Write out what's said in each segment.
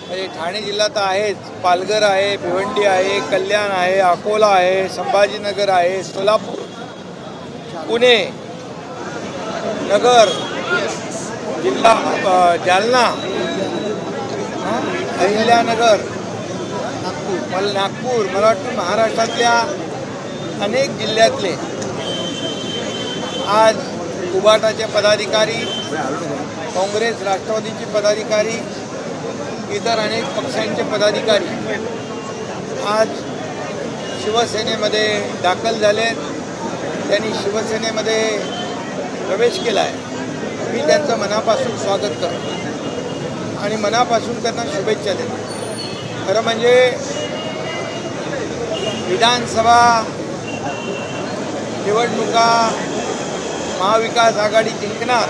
म्हणजे ठाणे जिल्हा तर आहेच, पालघर आहे, भिवंडी आहे, कल्याण आहे, अकोला आहे, संभाजीनगर आहे, सोलापूर, पुणे, नगर जिल्हा, जालना, अहिल्यानगर, नागपूर, मला वाटतं महाराष्ट्रातल्या अनेक जिल्ह्यातले आज उबाटाचे पदाधिकारी, काँग्रेस राष्ट्रवादीचे पदाधिकारी, इतर अनेक पक्षांचे पदाधिकारी आज शिवसेनेमध्ये दाखल झालेत. त्यांनी शिवसेनेमध्ये प्रवेश केला आहे. मी त्यांचं मनापासून स्वागत करतो आणि मनापासून त्यांना शुभेच्छा देतो. खरं म्हणजे विधानसभा निवडणुका महाविकास आघाडी जिंकणार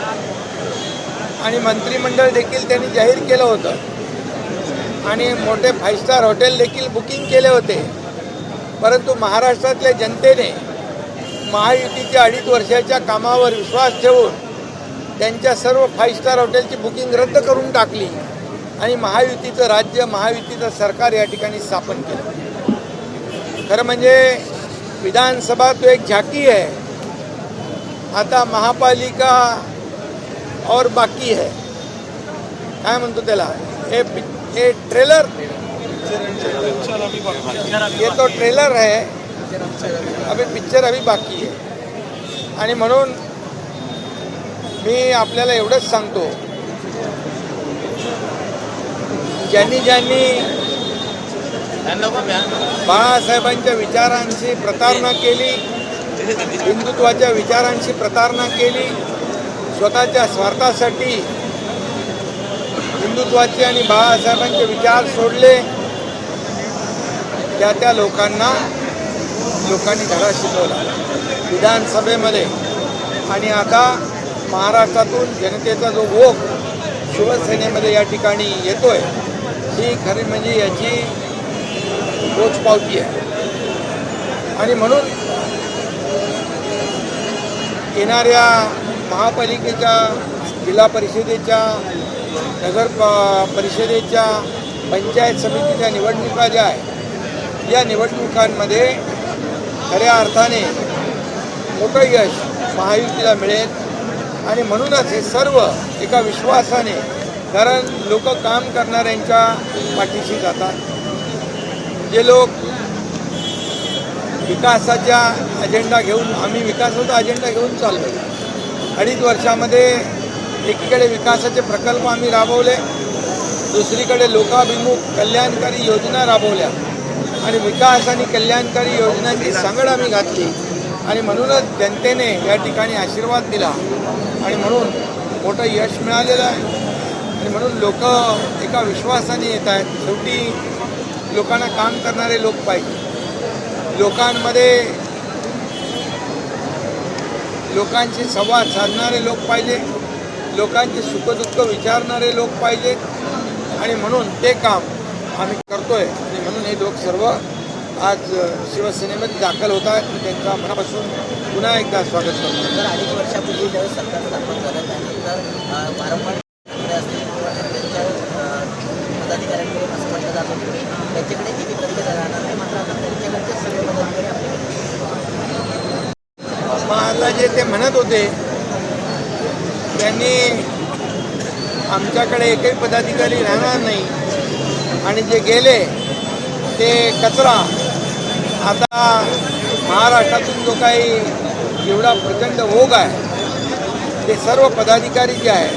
आणि मंत्रिमंडळ देखील त्यांनी जाहीर केलं होतं आणि मोठे 5 स्टार हॉटेल देखील बुकिंग केले होते. परंतु महाराष्ट्रातल्या जनतेने महायुतीच्या 2.5 वर्षाच्या कामावर विश्वास ठेवून त्यांच्या सर्व 5 स्टार हॉटेलची बुकिंग रद्द करून टाकली आणि महायुतीचं राज्य, महायुतीचं सरकार या ठिकाणी स्थापन केलं. खरं म्हणजे विधानसभा तो एक झाकी आहे. आता महापालिका और बाकी है, काय म्हणतो त्याला, ये ट्रेलर, ये तो ट्रेलर है, अभी पिक्चर अभी बाकी है. आणि म्हणून मी आपल्याला एवढंच सांगतो, ज्यांनी बाळासाहेबांच्या विचारांची प्रतारणा केली, हिंदुत्वाच्या विचारांची प्रतारणा केली, स्वतःच्या स्वार्थासाठी हिंदुत्वाचे आणि बाळासाहेबांचे विचार सोडले, त्या लोकांनी धडा शिकवला विधानसभेमध्ये. आणि आता महाराष्ट्रातून जनतेचा जो ओघ शिवसेनेमध्ये या ठिकाणी येतोय, ही खरी म्हणजे याची पोचपावती आहे. आणि म्हणून येणाऱ्या महापालिकेच्या, जिल्हा परिषदेच्या, नगर परिषदेच्या, पंचायत समितीच्या निवडणुका ज्या आहेत, या निवडणुकांमध्ये खऱ्या अर्थाने मोठं यश महायुतीला मिळेल. आणि म्हणूनच हे सर्व एका विश्वासाने, कारण लोक काम करणाऱ्यांच्या पाठीशी जातात. जे लोक विकासाच्या अजेंडा घेऊन, आम्ही विकासाचा अजेंडा घेऊन चाललो. 2.5 वर्षामध्ये एकीकडे विकासाचे प्रकल्प आम्ही राबवले, दुसरीकडे लोकाभिमुख कल्याणकारी योजना राबवल्या आणि विकास आणि कल्याणकारी योजनांची सांगड आम्ही घातली. आणि म्हणूनच जनतेने या ठिकाणी आशीर्वाद दिला आणि म्हणून मोठं यश मिळालेलं आहे. आणि म्हणून लोक एका विश्वासाने येत आहेत. शेवटी लोकांना काम करणारे लोक पाहिजे, लोकांशी संवाद साधणारे लोक पाहिजे, लोकांचे सुखदुःख विचारणारे लोक पाहिजेत. आणि म्हणून ते काम आम्ही करतोय. आणि म्हणून हे लोक सर्व आज शिवसेनेमध्ये दाखल होत आहेत. मी त्यांचा मनापासून पुन्हा एकदा स्वागत करतो. तर 2.5 वर्षापूर्वी ज्यावेळेस सरकार स्थापन झालं त्यानंतर वारंवार असतील किंवा त्यांच्या पदाधिकाऱ्यांकडे असं म्हटलं जात होतं त्यांच्याकडे किती लक्ष राहणार नाही, मात्र आता त्यांच्याकडचे सर्व पदाधिकारी आपल्याकडे. मग आता जे ते म्हणत होते त्यांनी आमच्याकडे एकही पदाधिकारी राहणार नाही आणि जे गेले ते कचरा. आता महाराष्ट्रातून जो काही एवढा प्रचंड ओघ आहे, ते सर्व पदाधिकारी जे आहेत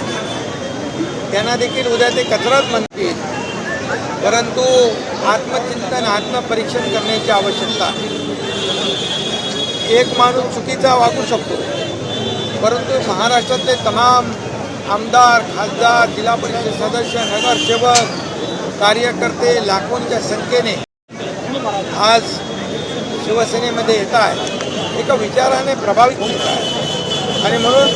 त्यांना देखील उद्या ते कचराच म्हणतील. परंतु आत्मचिंतन, आत्मपरीक्षण करण्याची आवश्यकता आहे. एक माणूस चुकीचा वागू शकतो, परंतु महाराष्ट्रातले तमाम आमदार, खासदार, जिल्हा परिषद सदस्य, नगरसेवक, कार्यकर्ते लाखोंच्या संख्येने आज शिवसेनेमध्ये येत आहेत, एका विचाराने प्रभावित होत आहे. आणि म्हणून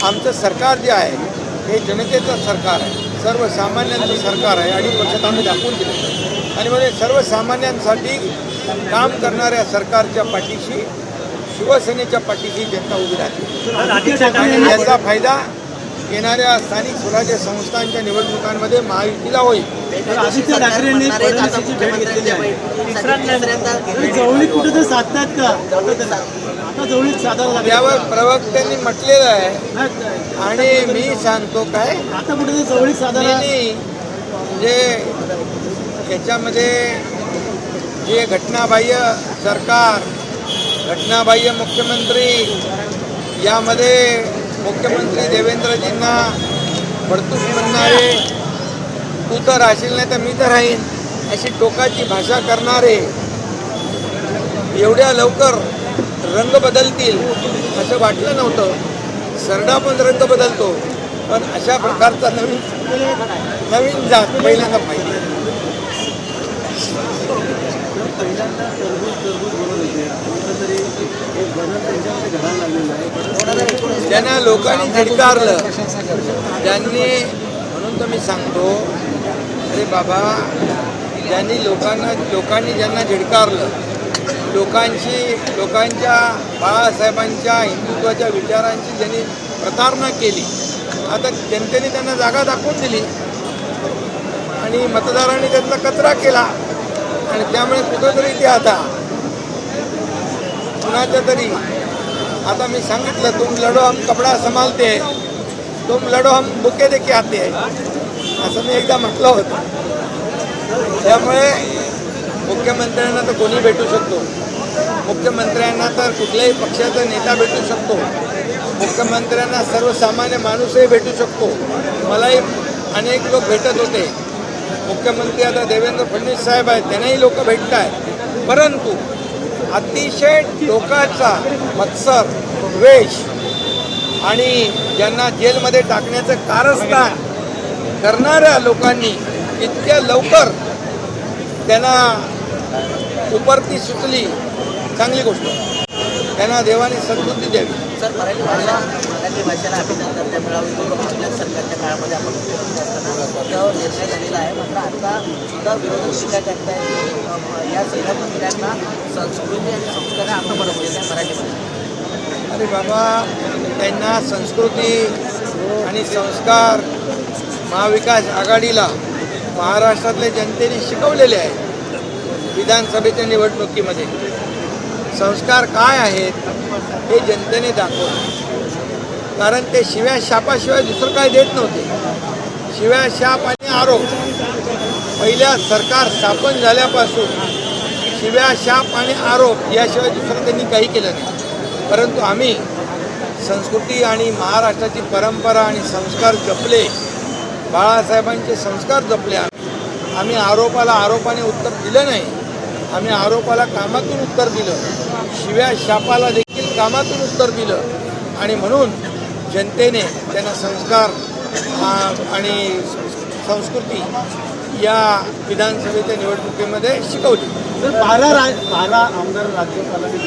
आमचं सरकार जे आहे हे जनतेचं सरकार आहे, सर्वसामान्यांचं सरकार आहे. 2.5 वर्षात आम्ही दाखवून दिलं. आणि म्हणून सर्वसामान्यांसाठी काम करणाऱ्या सरकारच्या पाठीशी, शिवसेनेच्या पाठीशी जनता उभी राहते. आणि याचा फायदा येणाऱ्या स्थानिक स्वराज्य संस्थांच्या निवडणुकांमध्ये महायुतीला होईल. आदित्य ठाकरेंनी फडणवीसांची भेट घेतलेली आहे. तर जवळीक कुठे तर साधतात का? आता जवळीक साधायला लागली. यावर प्रवक्त्यांनी म्हटलेलं आहे आणि मी सांगतो काय आता कुठे तर जवळीक साधायला म्हणजे याच्यामध्ये जे घटनाबाह्य सरकार, घटनाबाह्य मुख्यमंत्री, यामध्ये मुख्यमंत्री देवेंद्रजींना बडतूस म्हणणारे, तू तर राहशील नाही तर मी तर राहीन अशी टोकाची भाषा करणारे एवढ्या लवकर रंग बदलतील असं वाटलं नव्हतं. सरडा पण रंग बदलतो, पण अशा प्रकारचा नवीन जात पहिल्यांदा पाहिजे. पहिल्यांदा तरबूज बोलत होते. कुठंतरी एक बदल त्यांच्यामध्ये घडायला लागलेला आहे. ज्यांना लोकांनी झिडकारलं, ज्यांनी, म्हणून तर मी सांगतो, अरे बाबा, लोकांनी ज्यांना झिडकारलं, लोकांच्या बाळासाहेबांच्या हिंदुत्वाच्या विचारांची ज्यांनी प्रतारणा केली, आता जनतेने त्यांना जागा दाखवून दिली आणि मतदारांनी त्यांचा कचरा केला आणि त्यामुळे कुठंतरी ते आता कुणाच्या तरी, आता मी सांगितलं, तुम लढो हम कपडा संभालते हैं, तुम लढो हम बुके देके आते हैं, असं मी एकदा म्हटलं होतं. त्यामुळे मुख्यमंत्र्यांना तर कोणी भेटू शकतो, मुख्यमंत्र्यांना तर कुठल्याही पक्षाचा नेता भेटू शकतो, मुख्यमंत्र्यांना सर्वसामान्य माणूसही भेटू शकतो. मलाही अनेक लोक भेटत होते. मुख्यमंत्री आता देवेंद्र फडणवीस साहेब आहेत, त्यांनाही लोक भेटत आहेत. परंतु अतिशय टोकाचा मत्सर, द्वेष आणि ज्यांना जेलमध्ये टाकण्याचं कारस्थान करणाऱ्या लोकांनी इतक्या लवकर त्यांना उपरती सुचली, चांगली गोष्ट. त्यांना देवाने सद्बुद्धी द्यावी. सर, मराठी भाषेला अभिनंदन त्या मिळावी. आपल्या सरकारच्या काळामध्ये आपण त्यावर निर्णय झालेला आहे. मात्र आता सुद्धा विरोधक टीका करतायत की या सेना मंत्र्यांना संस्कृती आणि संस्कार आता बनवलेलं आहे मराठी भाषा. अरे बाबा, त्यांना संस्कृती आणि संस्कार महाविकास आघाडीला महाराष्ट्रातल्या जनतेने शिकवलेले आहेत. विधानसभेच्या निवडणुकीमध्ये संस्कार काय आहेत हे जनतेने दाखवलं. कारण ते शिव्या शापाशिवाय दुसरं काय देत नव्हते. शिव्या शाप आणि आरोप पहिल्या सरकार स्थापन झाल्यापासून शिव्या शाप आणि आरोप याशिवाय दुसरं त्यांनी काही केलं नाही. परंतु आम्ही संस्कृती आणि महाराष्ट्राची परंपरा आणि संस्कार जपले, बाळासाहेबांचे संस्कार जपले. आम्ही आरोपाने उत्तर दिलं नाही, आम्ही आरोपाला कामातून उत्तर दिलं, शिव्या शापाला देखील कामातून उत्तर दिलं. आणि म्हणून जनतेने त्यांना संस्कार आणि संस्कृती या विधानसभेच्या निवडणुकीमध्ये शिकवली. तर 12 आमदार राज्यपालांनी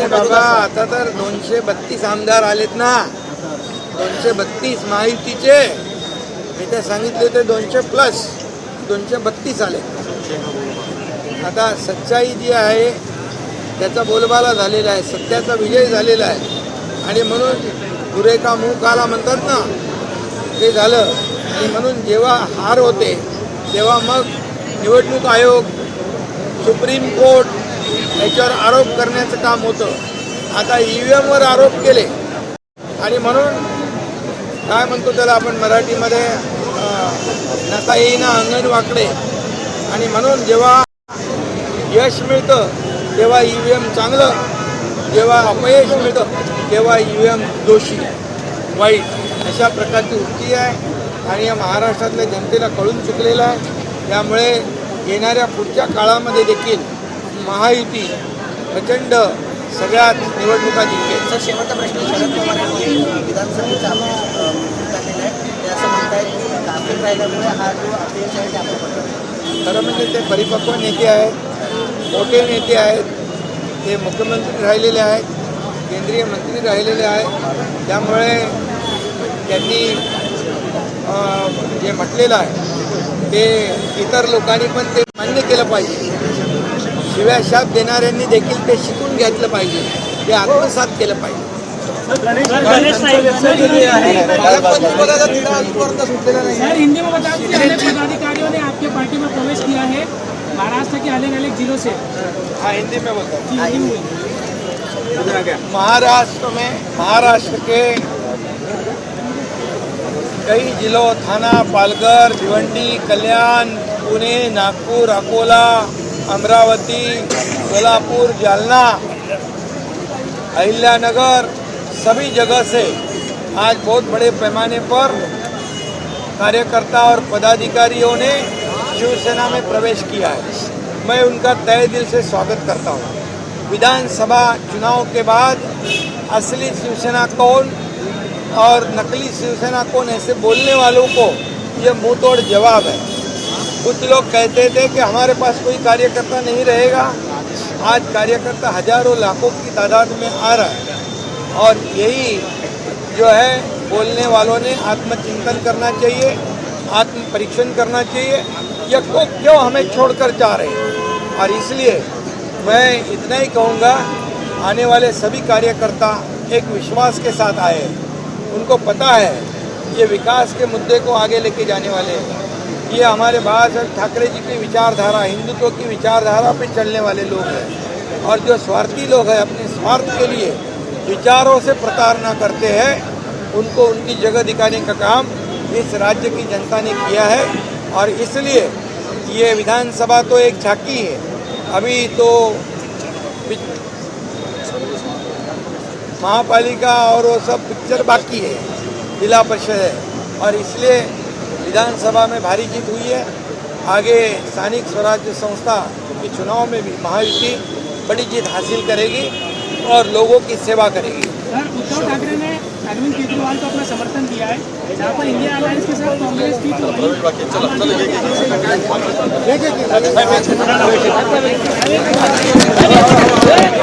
बाबा, आता तर 232 आमदार आलेत ना, 232 महायुतीचे. मी ते सांगितले होते 200+ 232 आले. आता सच्चाई जी आहे त्याचा बोलबाला झालेला आहे, सत्याचा विजय झालेला आहे. आणि म्हणून पुरे का मुंह काला म्हणतात ना, ते झालं. आणि म्हणून जेव्हा हार होते तेव्हा मग निवडणूक आयोग, सुप्रीम कोर्ट याच्यावर आरोप करण्याचं काम होतं. आता EVMवर आरोप केले आणि म्हणून काय म्हणतो त्याला आपण मराठीमध्ये, नका येईना अंगण वाकडे. आणि म्हणून जेव्हा यश मिळतं तेव्हा EVM चांगलं, जेव्हा अपयश मिळतं तेव्हा EVM दोषी, वाईट. अशा प्रकारची वृत्ती आहे आणि या महाराष्ट्रातल्या जनतेला कळून चुकलेलं आहे. त्यामुळे येणाऱ्या पुढच्या काळामध्ये देखील महायुती प्रचंड सगळ्यात निवडणुका जिंकेल. सर, शेवटचा प्रश्न, शरद पवार यांनी विधानसभेचा काढलेला आहे. ते असं म्हणतायत की गाफील राहिल्यामुळे हा जो अपयश आहे ते आपण पडतो. खरं म्हणजे ते परिपक्व नेते आहेत, मोठे नेते आहेत, ते मुख्यमंत्री राहिलेले आहेत, केंद्रीय मंत्री राहिलेले आहेत. त्यामुळे त्यांनी जे म्हटलेलं आहे ते इतर लोकांनी पण ते मान्य केलं पाहिजे. शिव्याशाप देणाऱ्यांनी देखील ते शिकून घेतलं पाहिजे, ते आत्मसात केलं पाहिजे. सर हिंदी में बता दीजिए, अनेक पदाधिकारियों ने आपके पार्टी में प्रवेश किया है महाराष्ट्र के अलग अलग जिलों से। हाँ, हिंदी में बोलता हूँ. हाँ, हिंदी. महाराष्ट्र के कई जिलों थाना पालघर, भिवंडी, कल्याण, पुणे, नागपुर, अकोला, अमरावती, सोलापुर, जालना, अहिल्यानगर, सभी जगह से आज बहुत बड़े पैमाने पर कार्यकर्ता और पदाधिकारियों ने शिवसेना में प्रवेश किया है. मैं उनका तहे दिल से स्वागत करता हूँ. विधानसभा चुनाव के बाद असली शिवसेना कौन और नकली शिवसेना कौन, ऐसे बोलने वालों को ये मुंहतोड़ जवाब है. कुछ लोग कहते थे कि हमारे पास कोई कार्यकर्ता नहीं रहेगा. आज कार्यकर्ता हजारों लाखों की तादाद में आ रहा है और यही जो है बोलने वालों ने आत्मचिंतन करना चाहिए, आत्म परीक्षण करना चाहिए. ये को क्यों हमें छोड़कर जा रहे हैं. और इसलिए मैं इतना ही कहूँगा, आने वाले सभी कार्यकर्ता एक विश्वास के साथ आए. उनको पता है ये विकास के मुद्दे को आगे लेके जाने वाले हैं. ये हमारे बाबा साहब ठाकरे जी की विचारधारा, हिंदुत्व की विचारधारा पे चलने वाले लोग हैं. और जो स्वार्थी लोग हैं, अपने स्वार्थ के लिए विचारों से प्रताड़ना करते हैं, उनको उनकी जगह दिखाने का काम इस राज्य की जनता ने किया है. और इसलिए ये विधानसभा तो एक झांकी है. अभी तो महापालिका और वो सब पिक्चर बाकी है, जिला परिषद है. और इसलिए विधानसभा में भारी जीत हुई है. आगे स्थानिक स्वराज्य संस्था के चुनाव में भी महायुति बड़ी जीत हासिल करेगी और लोगों की सेवा करेगी. सर उद्धव ठाकरे ने अरविंद केजरीवाल को अपना समर्थन दिया है, जहाँ पर इंडिया अलायंस के साथ कांग्रेस थी तो वहीं